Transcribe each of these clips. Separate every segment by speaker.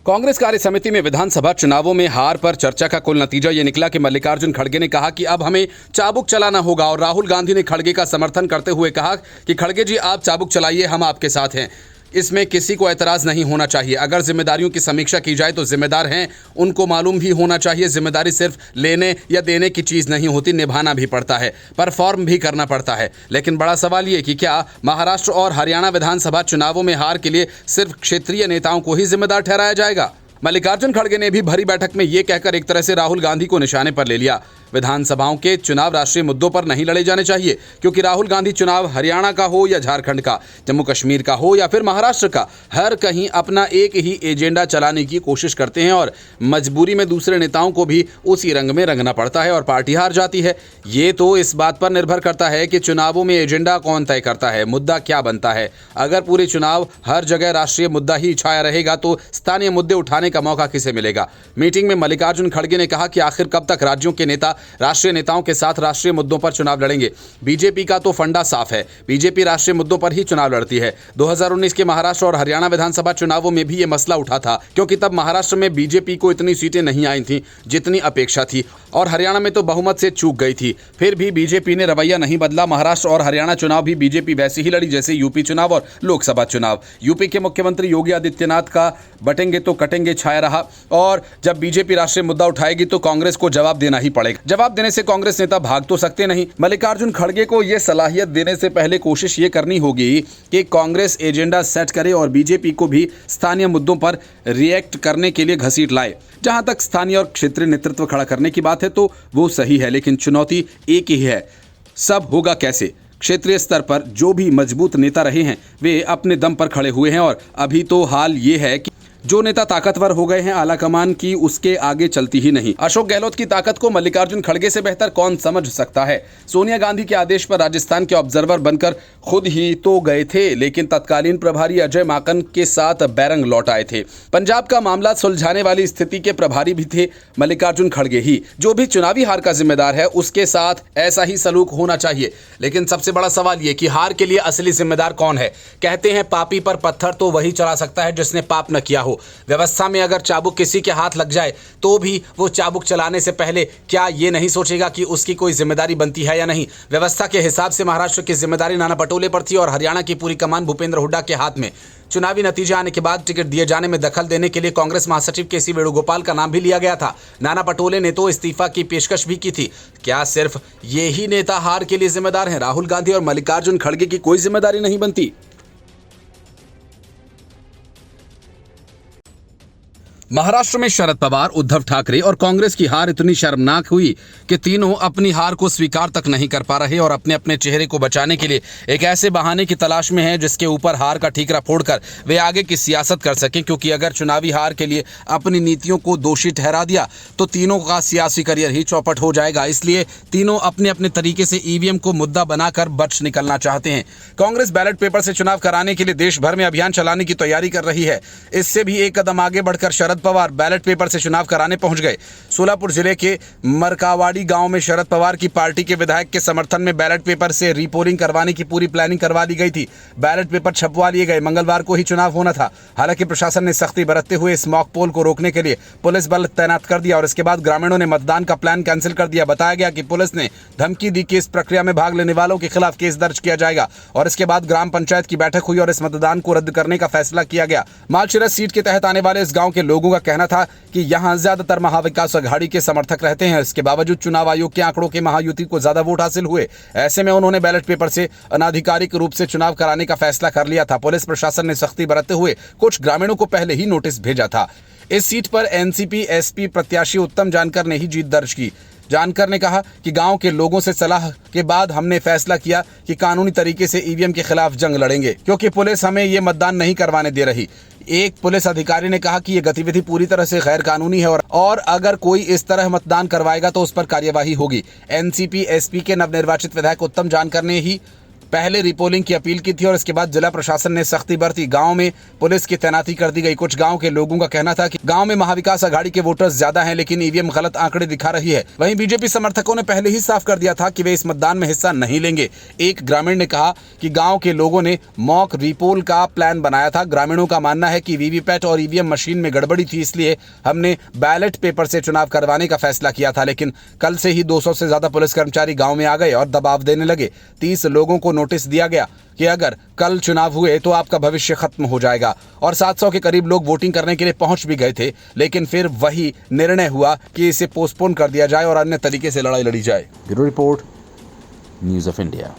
Speaker 1: कांग्रेस कार्य समिति में विधानसभा चुनावों में हार पर चर्चा का कुल नतीजा ये निकला कि मल्लिकार्जुन खड़गे ने कहा कि अब हमें चाबुक चलाना होगा और राहुल गांधी ने खड़गे का समर्थन करते हुए कहा कि खड़गे जी आप चाबुक चलाइए, हम आपके साथ हैं। इसमें किसी को ऐतराज नहीं होना चाहिए। अगर जिम्मेदारियों की समीक्षा की जाए तो जिम्मेदार हैं उनको मालूम भी होना चाहिए। जिम्मेदारी सिर्फ लेने या देने की चीज़ नहीं होती, निभाना भी पड़ता है, परफॉर्म भी करना पड़ता है। लेकिन बड़ा सवाल ये कि क्या महाराष्ट्र और हरियाणा विधानसभा चुनावों में हार के लिए सिर्फ क्षेत्रीय नेताओं को ही जिम्मेदार ठहराया जाएगा? मल्लिकार्जुन खड़गे ने भी भरी बैठक में ये कहकर एक तरह से राहुल गांधी को निशाने पर ले लिया। विधानसभाओं के चुनाव राष्ट्रीय मुद्दों पर नहीं लड़े जाने चाहिए, क्योंकि राहुल गांधी चुनाव हरियाणा का हो या झारखंड का, जम्मू कश्मीर का हो या फिर महाराष्ट्र का, हर कहीं अपना एक ही एजेंडा चलाने की कोशिश करते हैं और मजबूरी में दूसरे नेताओं को भी उसी रंग में रंगना पड़ता है और पार्टी हार जाती है। ये तो इस बात पर निर्भर करता है कि चुनावों में एजेंडा कौन तय करता है, मुद्दा क्या बनता है। अगर पूरे चुनाव हर जगह राष्ट्रीय मुद्दा ही छाया रहेगा तो स्थानीय मुद्दे उठाने का मौका किसे मिलेगा? मीटिंग में मल्लिकार्जुन खड़गे ने कहा कि आखिर कब तक राज्यों के नेता राष्ट्रीय नेताओं के साथ राष्ट्रीय मुद्दों पर चुनाव लड़ेंगे? बीजेपी का तो फंडा साफ है, बीजेपी राष्ट्रीय मुद्दों पर ही चुनाव लड़ती है। 2019 के महाराष्ट्र और हरियाणा विधानसभा चुनावों में भी ये मसला उठा था, क्योंकि तब महाराष्ट्र में बीजेपी को इतनी सीटें नहीं आई थी जितनी अपेक्षा थी और हरियाणा में तो बहुमत से चूक गई थी। फिर भी बीजेपी ने रवैया नहीं बदला। महाराष्ट्र और हरियाणा चुनाव भी बीजेपी वैसे ही लड़ी जैसे यूपी चुनाव और लोकसभा चुनाव। यूपी के मुख्यमंत्री योगी आदित्यनाथ का बटेंगे तो कटेंगे छाया रहा और जब बीजेपी राष्ट्रीय मुद्दा उठाएगी तो कांग्रेस को जवाब देना ही पड़ेगा। जवाब देने से कांग्रेस नेता भाग तो सकते नहीं। मल्लिकार्जुन खड़गे को यह सलाहियत देने से पहले कोशिश ये करनी होगी कि कांग्रेस एजेंडा सेट करे और बीजेपी को भी स्थानीय मुद्दों पर रिएक्ट करने के लिए घसीट लाए। जहां तक स्थानीय और क्षेत्रीय नेतृत्व खड़ा करने की बात है तो वो सही है, लेकिन चुनौती एक ही है, सब होगा कैसे? क्षेत्रीय स्तर पर जो भी मजबूत नेता रहे हैं वे अपने दम पर खड़े हुए हैं और अभी तो हाल ये है कि जो नेता ताकतवर हो गए हैं आलाकमान की उसके आगे चलती ही नहीं। अशोक गहलोत की ताकत को मल्लिकार्जुन खड़गे से बेहतर कौन समझ सकता है? सोनिया गांधी के आदेश पर राजस्थान के ऑब्जर्वर बनकर खुद ही तो गए थे, लेकिन तत्कालीन प्रभारी अजय माकन के साथ बैरंग लौट आए थे। पंजाब का मामला सुलझाने वाली स्थिति के प्रभारी भी थे मल्लिकार्जुन खड़गे ही। जो भी चुनावी हार का जिम्मेदार है उसके साथ ऐसा ही सलूक होना चाहिए। लेकिन सबसे बड़ा सवाल ये कि हार के लिए असली जिम्मेदार कौन है? कहते हैं पापी पर पत्थर तो वही चला सकता है जिसने पाप न किया हो। व्यवस्था में अगर चाबुक किसी के हाथ लग जाए तो भी वो चाबुक चलाने से पहले क्या ये नहीं सोचेगा कि उसकी कोई जिम्मेदारी बनती है या नहीं? व्यवस्था के हिसाब से महाराष्ट्र की जिम्मेदारी नाना पटोले पर थी और हरियाणा की पूरी कमान भूपेंद्र हुड्डा के हाथ में। चुनावी नतीजे आने के बाद टिकट दिए जाने में दखल देने के लिए कांग्रेस महासचिव केसी वेणुगोपाल का नाम भी लिया गया था। नाना पटोले ने तो इस्तीफा की पेशकश भी की थी। क्या सिर्फ ये ही नेता हार के लिए जिम्मेदार हैं? राहुल गांधी और मल्लिकार्जुन खड़गे की कोई जिम्मेदारी नहीं बनती? महाराष्ट्र में शरद पवार, उद्धव ठाकरे और कांग्रेस की हार इतनी शर्मनाक हुई कि तीनों अपनी हार को स्वीकार तक नहीं कर पा रहे और अपने अपने चेहरे को बचाने के लिए एक ऐसे बहाने की तलाश में हैं जिसके ऊपर हार का ठीकरा फोड़कर वे आगे की सियासत कर सकें। क्योंकि अगर चुनावी हार के लिए अपनी नीतियों को दोषी ठहरा दिया तो तीनों का सियासी करियर ही चौपट हो जाएगा। इसलिए तीनों अपने अपने तरीके से ईवीएम को मुद्दा बनाकर बच निकलना चाहते हैं। कांग्रेस बैलेट पेपर से चुनाव कराने के लिए देश भर में अभियान चलाने की तैयारी कर रही है। इससे भी एक कदम आगे बढ़कर शरद पवार बैलेट पेपर से चुनाव कराने पहुंच गए। सोलापुर जिले के मरकावाड़ी गांव में शरद पवार की पार्टी के विधायक के समर्थन में बैलेट पेपर से रीपोलिंग करवाने की पूरी प्लानिंग करवा ली गई थी। बैलेट पेपर छपवा लिए गए। मंगलवार को ही चुनाव होना था। हालांकि प्रशासन ने सख्ती बरतते हुए इस मॉक पोल को रोकने के लिए पुलिस बल तैनात कर दिया और इसके बाद ग्रामीणों ने मतदान का प्लान कैंसिल कर दिया। बताया गया कि पुलिस ने धमकी दी कि इस प्रक्रिया में भाग लेने वालों के खिलाफ केस दर्ज किया जाएगा और इसके बाद ग्राम पंचायत की बैठक हुई और इस मतदान को रद्द करने का फैसला किया गया। मालशिरस सीट के तहत आने वाले इस गांव के लोगों का कहना था कि यहां ज्यादातर महाविकास अघाड़ी के समर्थक रहते हैं। इसके बावजूद चुनाव आयोग के आंकड़ों के महायुति को ज्यादा वोट हासिल हुए। ऐसे में उन्होंने बैलेट पेपर से अनाधिकारिक रूप से चुनाव कराने का फैसला कर लिया था। पुलिस प्रशासन ने सख्ती बरतते हुए कुछ ग्रामीणों को पहले ही नोटिस भेजा था। इस सीट पर एनसीपी एसपी प्रत्याशी उत्तम जानकर ने ही जीत दर्ज की। जानकर ने कहा कि गांव के लोगों से सलाह के बाद हमने फैसला किया कि कानूनी तरीके से ईवीएम के खिलाफ जंग लड़ेंगे, क्योंकि पुलिस हमें ये मतदान नहीं करवाने दे रही। एक पुलिस अधिकारी ने कहा कि यह गतिविधि पूरी तरह से गैर कानूनी है और अगर कोई इस तरह मतदान करवाएगा तो उस पर कार्यवाही होगी। एनसीपी एसपी के नवनिर्वाचित विधायक उत्तम जानकर ने ही पहले रिपोलिंग की अपील की थी और इसके बाद जिला प्रशासन ने सख्ती बरती। गांव में पुलिस की तैनाती कर दी गई। कुछ गांव के लोगों का कहना था कि गांव में महाविकास आघाड़ी के वोटर्स ज्यादा हैं, लेकिन ईवीएम गलत आंकड़े दिखा रही है। वहीं बीजेपी समर्थकों ने पहले ही साफ कर दिया था कि वे इस मतदान में हिस्सा नहीं लेंगे। एक ग्रामीण ने कहा कि गांव के लोगों ने मॉक रिपोल का प्लान बनाया था। ग्रामीणों का मानना है कि वीवीपैट और ईवीएम मशीन में गड़बड़ी थी, इसलिए हमने बैलेट पेपर से चुनाव करवाने का फैसला किया था। लेकिन कल से ही 200 से ज्यादा पुलिस कर्मचारी गांव में आ गए और दबाव देने लगे। 30 लोगों को नोटिस दिया गया कि अगर कल चुनाव हुए तो आपका भविष्य खत्म हो जाएगा। और 700 के करीब लोग वोटिंग करने के लिए पहुंच भी गए थे, लेकिन फिर वही निर्णय हुआ कि इसे पोस्टपोन कर दिया जाए और अन्य तरीके से लड़ाई लड़ी जाए। Bureau report, news of India.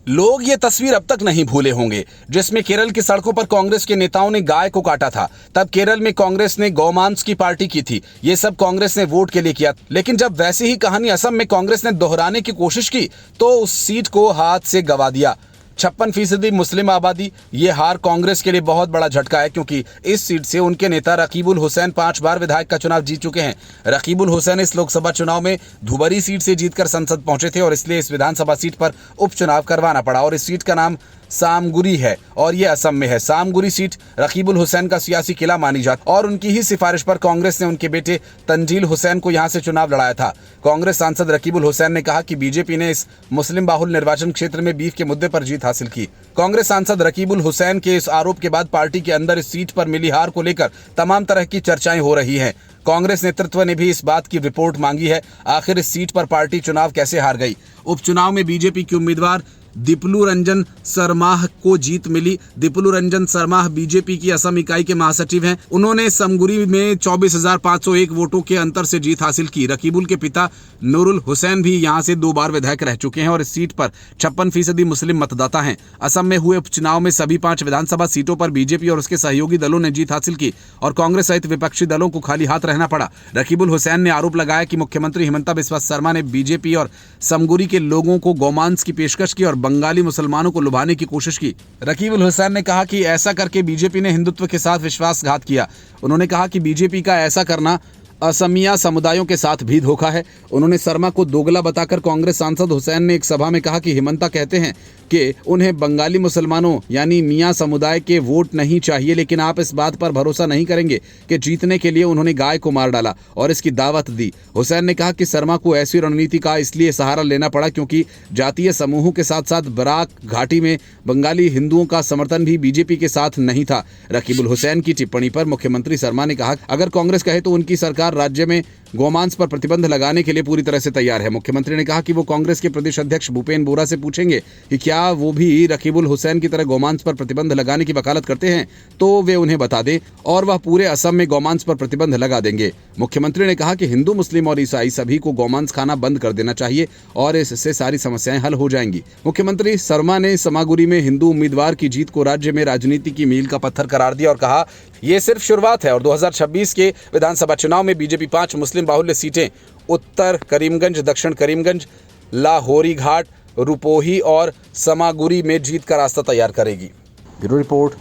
Speaker 1: लोग ये तस्वीर अब तक नहीं भूले होंगे जिसमें केरल की सड़कों पर कांग्रेस के नेताओं ने गाय को काटा था। तब केरल में कांग्रेस ने गौमांस की पार्टी की थी। ये सब कांग्रेस ने वोट के लिए किया। लेकिन जब वैसी ही कहानी असम में कांग्रेस ने दोहराने की कोशिश की तो उस सीट को हाथ से गंवा दिया। 56% मुस्लिम आबादी। ये हार कांग्रेस के लिए बहुत बड़ा झटका है, क्योंकि इस सीट से उनके नेता रकीबुल हुसैन 5 बार विधायक का चुनाव जीत चुके हैं। रकीबुल हुसैन इस लोकसभा चुनाव में धुबरी सीट से जीतकर संसद पहुंचे थे और इसलिए इस विधानसभा सीट पर उपचुनाव करवाना पड़ा। और इस सीट का नाम सामगुरी है और ये असम में है। सामगुरी सीट रकीबुल हुसैन का सियासी किला मानी जाती और उनकी ही सिफारिश पर कांग्रेस ने उनके बेटे तंजील हुसैन को यहां से चुनाव लड़ाया था। कांग्रेस सांसद रकीबुल हुसैन ने कहा कि बीजेपी ने इस मुस्लिम बाहुल निर्वाचन क्षेत्र में बीफ के मुद्दे पर जीत हासिल की। कांग्रेस सांसद रकीबुल हुसैन के इस आरोप के बाद पार्टी के अंदर इस सीट पर मिली हार को लेकर तमाम तरह की चर्चाएं हो रही हैं। कांग्रेस नेतृत्व ने भी इस बात की रिपोर्ट मांगी है। आखिर इस सीट पर पार्टी चुनाव कैसे हार गई? उपचुनाव में बीजेपी के उम्मीदवार दीपलू रंजन सरमाह को जीत मिली। दीपलू रंजन सरमाह बीजेपी की असम इकाई के महासचिव हैं। उन्होंने समगुरी में 24,501 वोटों के अंतर से जीत हासिल की। रकीबुल के पिता नूरुल हुसैन भी यहां से 2 बार विधायक रह चुके हैं और इस सीट पर 56% मुस्लिम मतदाता हैं। असम में हुए उपचुनाव में सभी 5 विधानसभा सीटों पर बीजेपी और उसके सहयोगी दलों ने जीत हासिल की और कांग्रेस सहित विपक्षी दलों को खाली हाथ रहना पड़ा। रकीबुल हुसैन ने आरोप लगाया कि मुख्यमंत्री हिमंता बिस्वा शर्मा ने बीजेपी और समगुरी के लोगों को गौमांस की पेशकश की और बंगाली मुसलमानों को लुभाने की कोशिश की। रकीबुल हुसैन ने कहा कि ऐसा करके बीजेपी ने हिंदुत्व के साथ विश्वासघात किया। उन्होंने कहा कि बीजेपी का ऐसा करना असमिया समुदायों के साथ भी धोखा है। उन्होंने शर्मा को दोगला बताकर कांग्रेस सांसद हुसैन ने एक सभा में कहा कि हिमंता कहते हैं कि उन्हें बंगाली मुसलमानों यानी मियां समुदाय के वोट नहीं चाहिए, लेकिन आप इस बात पर भरोसा नहीं करेंगे कि जीतने के लिए उन्होंने गाय को मार डाला और इसकी दावत दी। हुसैन ने कहा कि शर्मा को ऐसी रणनीति का इसलिए सहारा लेना पड़ा क्योंकि जातीय समूहों के साथ साथ बराक घाटी में बंगाली हिंदुओं का समर्थन भी बीजेपी के साथ नहीं था। रकीबुल हुसैन की टिप्पणी पर मुख्यमंत्री शर्मा ने कहा अगर कांग्रेस कहे तो उनकी सरकार राज्य में गौमांस पर प्रतिबंध लगाने के लिए पूरी तरह से तैयार है। मुख्यमंत्री ने कहा कि वो कांग्रेस के प्रदेश अध्यक्ष भूपेन बोरा से पूछेंगे कि क्या वो भी रकीबुल हुसैन की तरह गौमांस पर प्रतिबंध लगाने की वकालत करते हैं तो वे उन्हें बता दें और वह पूरे असम में गौमांस पर प्रतिबंध लगा देंगे। मुख्यमंत्री ने कहा कि हिंदू, मुस्लिम और ईसाई सभी को गौमांस खाना बंद कर देना चाहिए और इससे सारी समस्याएं हल हो जाएंगी। मुख्यमंत्री शर्मा ने समागुरी में हिंदू उम्मीदवार की जीत को राज्य में राजनीति की मील का पत्थर करार दिया और कहा ये सिर्फ शुरुआत है और 2026 के विधानसभा चुनाव में बीजेपी 5 मुस्लिम बाहुल्य सीटें उत्तर करीमगंज, दक्षिण करीमगंज, लाहौरी घाट, रुपोही और समागुरी में जीत का रास्ता तैयार करेगी। Bureau report,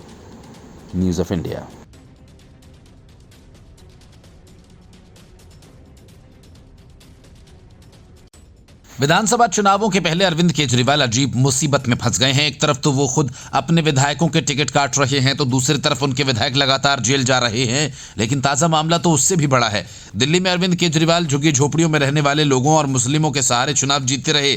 Speaker 1: news of India.
Speaker 2: विधानसभा चुनावों के पहले अरविंद केजरीवाल अजीब मुसीबत में फंस गए हैं। एक तरफ तो वो खुद अपने विधायकों के टिकट काट रहे हैं तो दूसरी तरफ उनके विधायक लगातार जेल जा रहे हैं। लेकिन ताजा मामला तो उससे भी बड़ा है। दिल्ली में अरविंद केजरीवाल झुग्गी झोपड़ियों में रहने वाले लोगों और मुस्लिमों के सहारे चुनाव जीतते रहे,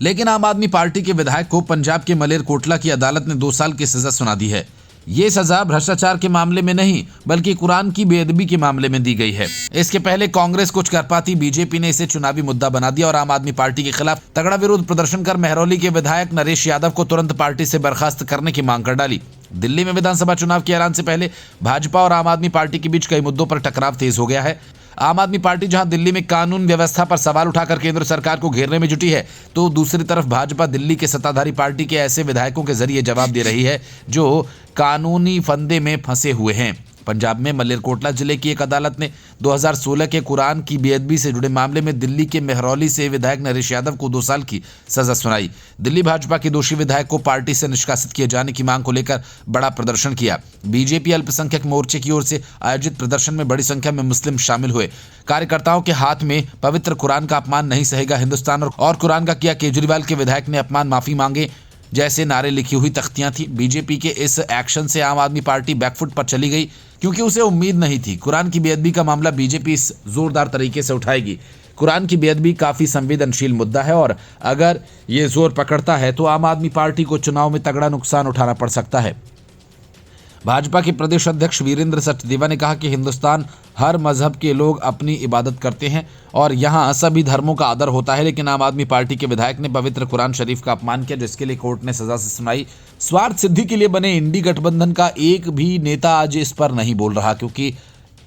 Speaker 2: लेकिन आम आदमी पार्टी के विधायक को पंजाब के मलेरकोटला की अदालत ने 2 साल की सजा सुना दी है। ये सजा भ्रष्टाचार के मामले में नहीं बल्कि कुरान की बेअदबी के मामले में दी गई है। इसके पहले कांग्रेस कुछ कर पाती, बीजेपी ने इसे चुनावी मुद्दा बना दिया और आम आदमी पार्टी के खिलाफ तगड़ा विरोध प्रदर्शन कर महरौली के विधायक नरेश यादव को तुरंत पार्टी से बर्खास्त करने की मांग कर डाली। दिल्ली में विधानसभा चुनाव के ऐलान से पहले भाजपा और आम आदमी पार्टी के बीच कई मुद्दों पर टकराव तेज हो गया है। आम आदमी पार्टी जहां दिल्ली में कानून व्यवस्था पर सवाल उठाकर केंद्र सरकार को घेरने में जुटी है तो दूसरी तरफ भाजपा दिल्ली के सत्ताधारी पार्टी के ऐसे विधायकों के जरिए जवाब दे रही है जो कानूनी फंदे में फंसे हुए हैं। पंजाब में मलेरकोटला जिले की एक अदालत ने 2016 के कुरान की बेअदबी से जुड़े मामले में दिल्ली के मेहरौली से विधायक नरेश यादव को 2 साल की सजा सुनाई। दिल्ली भाजपा के दोषी विधायक को पार्टी से निष्कासित किए जाने की मांग को लेकर बड़ा प्रदर्शन किया। बीजेपी अल्पसंख्यक मोर्चे की ओर से आयोजित प्रदर्शन में बड़ी संख्या में मुस्लिम शामिल हुए। कार्यकर्ताओं के हाथ में पवित्र कुरान का अपमान नहीं सहेगा हिंदुस्तान और कुरान का किया केजरीवाल के विधायक ने अपमान माफी मांगे जैसे नारे लिखी हुई तख्तियां थी। बीजेपी के इस एक्शन से आम आदमी पार्टी बैकफुट पर चली गई क्योंकि उसे उम्मीद नहीं थी कुरान की बेअदबी का मामला बीजेपी इस जोरदार तरीके से उठाएगी। कुरान की बेअदबी काफी संवेदनशील मुद्दा है और अगर ये जोर पकड़ता है तो आम आदमी पार्टी को चुनाव में तगड़ा नुकसान उठाना पड़ सकता है। भाजपा के प्रदेश अध्यक्ष वीरेंद्र सचदेवा ने कहा कि हिंदुस्तान हर मजहब के लोग अपनी इबादत करते हैं और यहाँ सभी धर्मों का आदर होता है, लेकिन आम आदमी पार्टी के विधायक ने पवित्र कुरान शरीफ का अपमान किया जिसके लिए कोर्ट ने सजा से सुनाई। स्वार्थ सिद्धि के लिए बने इंडी गठबंधन का एक भी नेता आज इस पर नहीं बोल रहा क्योंकि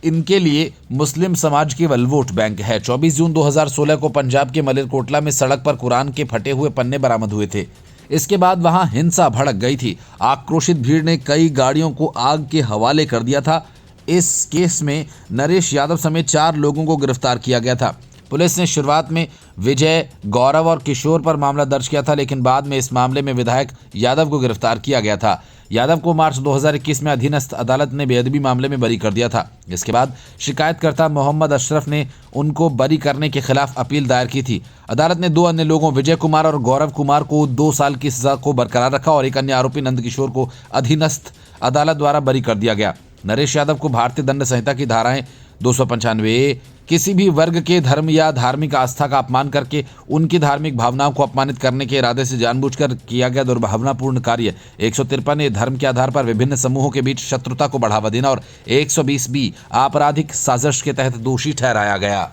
Speaker 2: इनके लिए मुस्लिम समाज केवल वोट बैंक है। 24 जून 2016 को पंजाब के मलेरकोटला में सड़क पर कुरान के फटे हुए पन्ने बरामद हुए थे। इसके बाद वहां हिंसा भड़क गई थी। आक्रोशित भीड़ ने कई गाड़ियों को आग के हवाले कर दिया था। इस केस में नरेश यादव समेत 4 लोगों को गिरफ्तार किया गया था। पुलिस ने शुरुआत में विजय, गौरव और किशोर पर मामला दर्ज किया था, लेकिन बाद में इस मामले में विधायक यादव को गिरफ्तार किया गया था। यादव को मार्च 2021 में अधीनस्थ अदालत ने बेअदबी मामले में बरी कर दिया था। इसके बाद शिकायतकर्ता मोहम्मद अशरफ ने उनको बरी करने के खिलाफ अपील दायर की थी। अदालत ने 2 अन्य लोगों विजय कुमार और गौरव कुमार को 2 साल की सजा को बरकरार रखा और एक अन्य आरोपी नंद किशोर को अधीनस्थ अदालत द्वारा बरी कर दिया गया। नरेश यादव को भारतीय दंड संहिता की धाराएं 295 किसी भी वर्ग के धर्म या धार्मिक आस्था का अपमान करके उनकी धार्मिक भावनाओं को अपमानित करने के इरादे से जानबूझकर किया गया दुर्भावनापूर्ण कार्य 153 धर्म के आधार पर विभिन्न समूहों के बीच शत्रुता को बढ़ावा देना और 120B आपराधिक साजिश के तहत दोषी ठहराया गया।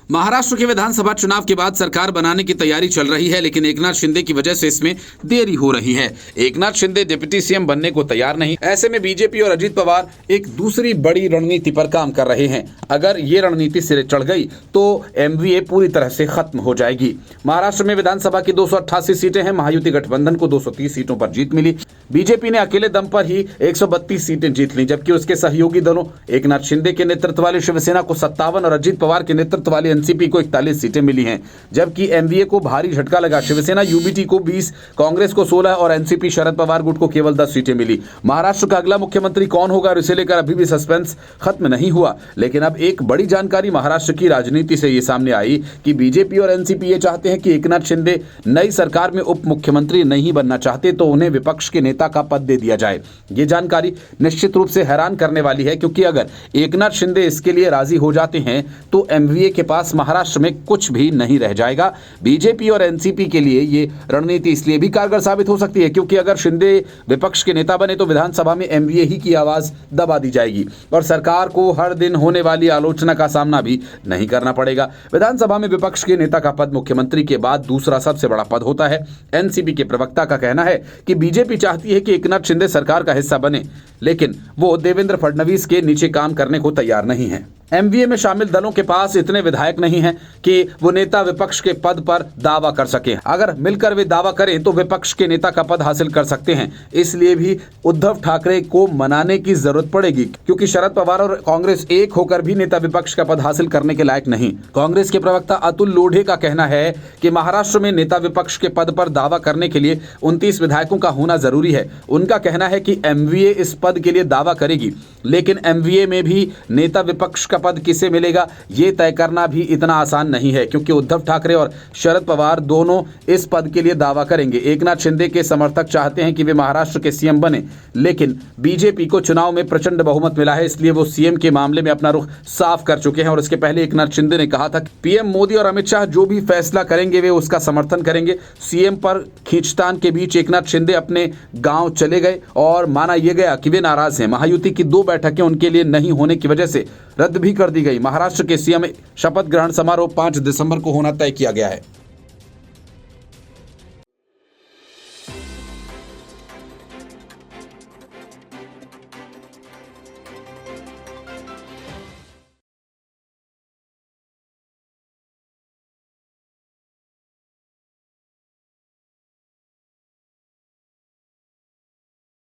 Speaker 1: महाराष्ट्र के विधानसभा चुनाव के बाद सरकार बनाने की तैयारी चल रही है, लेकिन एकनाथ शिंदे की वजह से इसमें देरी हो रही है। एकनाथ शिंदे डिप्टी सीएम बनने को तैयार नहीं। ऐसे में बीजेपी और अजीत पवार एक दूसरी बड़ी रणनीति पर काम कर रहे हैं। अगर ये रणनीति सिरे चढ़ गई तो एमवीए पूरी तरह से खत्म हो जाएगी। महाराष्ट्र में विधानसभा की 288 सीटें हैं। महायुति गठबंधन को 230 सीटों पर जीत मिली। बीजेपी ने अकेले दम पर ही 132 सीटें जीत ली, जबकि उसके सहयोगी दलों एकनाथ शिंदे के नेतृत्व वाली शिवसेना को 57 और अजीत पवार के नेतृत्व वाली एनसीपी को 41 सीटें मिली हैं। जबकि एमवीए को भारी झटका लगा। शिवसेना यूबीटी को 20, कांग्रेस को 16 और एनसीपी शरद पवार गुट को केवल 10 सीटें मिली। महाराष्ट्र का अगला मुख्यमंत्री कौन होगा और इसे लेकर अभी भी सस्पेंस खत्म नहीं हुआ। लेकिन अब एक बड़ी जानकारी महाराष्ट्र की राजनीति से ये सामने आई कि बीजेपी और एनसीपी ये चाहते हैं कि एकनाथ शिंदे नई सरकार में उप मुख्यमंत्री नहीं बनना चाहते तो उन्हें विपक्ष के नेता का पद दे दिया जाए। ये जानकारी निश्चित रूप से हैरान करने वाली है, क्योंकि अगर एकनाथ शिंदे इसके लिए राजी हो जाते हैं तो एमवीए के पास महाराष्ट्र में कुछ भी नहीं रह जाएगा। बीजेपी और एनसीपी के लिए ये रणनीति इसलिए भी कारगर साबित हो सकती है क्योंकि अगर शिंदे विपक्ष के नेता बने तो विधानसभा में एमवीए ही की आवाज दबा दी जाएगी और सरकार को हर दिन होने वाली आलोचना का सामना भी नहीं करना पड़ेगा। विधानसभा में विपक्ष के नेता का पद मुख्यमंत्री के बाद दूसरा सबसे बड़ा पद होता है। एनसीपी के प्रवक्ता का कहना है कि बीजेपी चाहती है कि एकनाथ शिंदे सरकार का हिस्सा बने, लेकिन वो देवेंद्र फडणवीस के नीचे काम करने को तैयार नहीं है। एमवीए में शामिल दलों के पास इतने विधायक नहीं हैं कि वो नेता विपक्ष के पद पर दावा कर सकें। अगर मिलकर वे दावा करें तो विपक्ष के नेता का पद हासिल कर सकते हैं। इसलिए भी उद्धव ठाकरे को मनाने की जरूरत पड़ेगी, क्योंकि शरद पवार और कांग्रेस एक होकर भी नेता विपक्ष का पद हासिल करने के लायक नहीं। कांग्रेस के प्रवक्ता अतुल लोढ़े का कहना है कि महाराष्ट्र में नेता विपक्ष के पद पर दावा करने के लिए 29 विधायकों का होना जरूरी है। उनका कहना है कि एमवीए इस पद के लिए दावा करेगी, लेकिन एमवीए में भी नेता विपक्ष का पद किसे मिलेगा ये तय करना भी इतना आसान नहीं है, क्योंकि उद्धव ठाकरे और शरद पवार दोनों इस पद के लिए दावा करेंगे। एकनाथ शिंदे के समर्थक चाहते हैं कि वे महाराष्ट्र के सीएम बने, लेकिन बीजेपी को चुनाव में प्रचंड बहुमत मिला है, इसलिए वो सीएम के मामले में अपना रुख साफ कर चुके हैं। और इसके पहले एकनाथ शिंदे ने कहा था कि पीएम मोदी और अमित शाह जो भी फैसला करेंगे वे उसका समर्थन करेंगे। सीएम पर खींचतान के बीच एकनाथ शिंदे अपने गांव चले गए और माना यह गया कि वे नाराज हैं। महायुति की 2 बैठकें उनके लिए नहीं होने की वजह से रद्द भी कर दी गई। महाराष्ट्र के सीएम शपथ ग्रहण समारोह 5 दिसंबर को होना तय किया गया है।